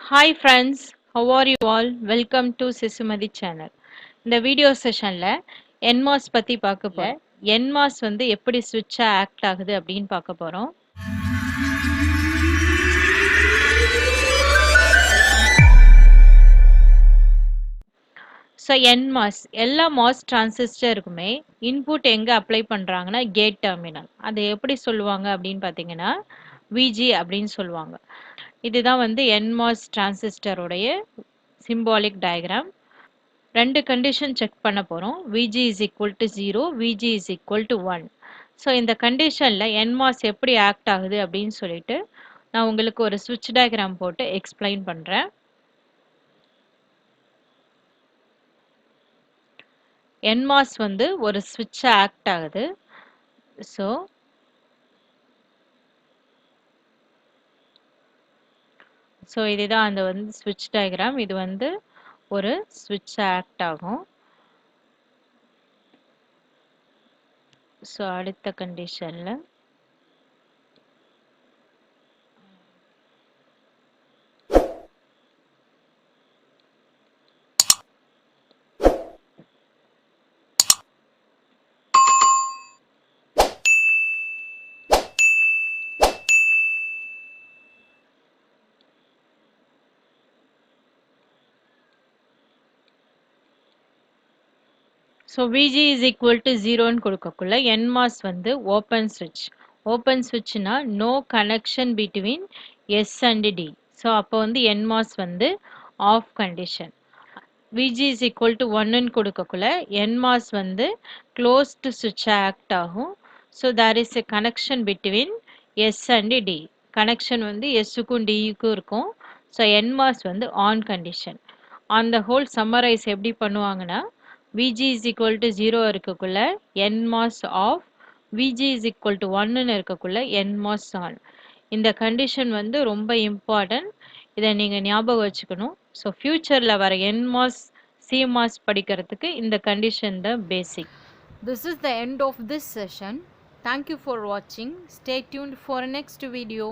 Hi friends, how are you all? Welcome to Sisumadi channel. இந்த video செஷன்ல NMOS பத்தி பார்க்க போறோம். NMOS வந்து எப்படி ஸ்விட்சா ஆக்ட் ஆகுது அப்படின்னு பார்க்க போறோம். ஸோ NMOS எல்லா MOS டிரான்சிஸ்டருக்குமே இன்புட் எங்கே அப்ளை பண்ணுறாங்கன்னா கேட் டெர்மினல். அதை எப்படி சொல்லுவாங்க அப்படின்னு பார்த்தீங்கன்னா VG அப்படின்னு சொல்லுவாங்க. இதுதான் வந்து NMOS டிரான்சிஸ்டருடைய சிம்பாலிக் டயக்ராம். ரெண்டு கண்டிஷன் செக் பண்ண போகிறோம். VG is equal to 0, VG is equal to 1. So இந்த கண்டிஷனில் NMOS எப்படி ஆக்ட் ஆகுது அப்படின்னு சொல்லிட்டு நான் உங்களுக்கு ஒரு ஸ்விட்ச் டயக்ராம் போட்டு எக்ஸ்பிளைன் பண்ணுறேன். NMOS வந்து ஒரு ஸ்விட்சா ஆக்ட் ஆகுது. ஸோ இதுதான் அந்த வந்து ஸ்விட்ச் டயக்ராம். இது வந்து ஒரு ஸ்விட்சா ஆக்ட் ஆகும். ஸோ அடுத்த கண்டிஷனில் so VG is equal to 0ன்னு கொடுக்கக்குள்ள NMOS வந்து ஓப்பன் ஸ்விட்ச். ஓப்பன் ஸ்விட்ச்னா no connection between S and D. So அப்போ வந்து NMOS வந்து off condition. VG is equal to 1ன்னு கொடுக்கக்குள்ள NMOS வந்து க்ளோஸ்டு ஸ்விட்சாக ஆக்ட் ஆகும். So there is a connection between S and D. Connection வந்து எஸ்ஸுக்கும் டிக்கும் இருக்கும். ஸோ NMOS வந்து on condition. On the whole summarise எப்படி பண்ணுவாங்கன்னா VG is equal to 0 இருக்கக்குள்ள NMOS off, VG is equal to 1ன்னு இருக்கக்குள்ள NMOS on. இந்த கண்டிஷன் வந்து ரொம்ப இம்பார்ட்டன்ட். இதை நீங்கள் ஞாபகம் வச்சுக்கணும். ஸோ ஃபியூச்சரில் வர NMOS, CMOS படிக்கிறதுக்கு இந்த கண்டிஷன் தான் பேசிக். This is the end of this session. Thank you for watching. Stay tuned for next video.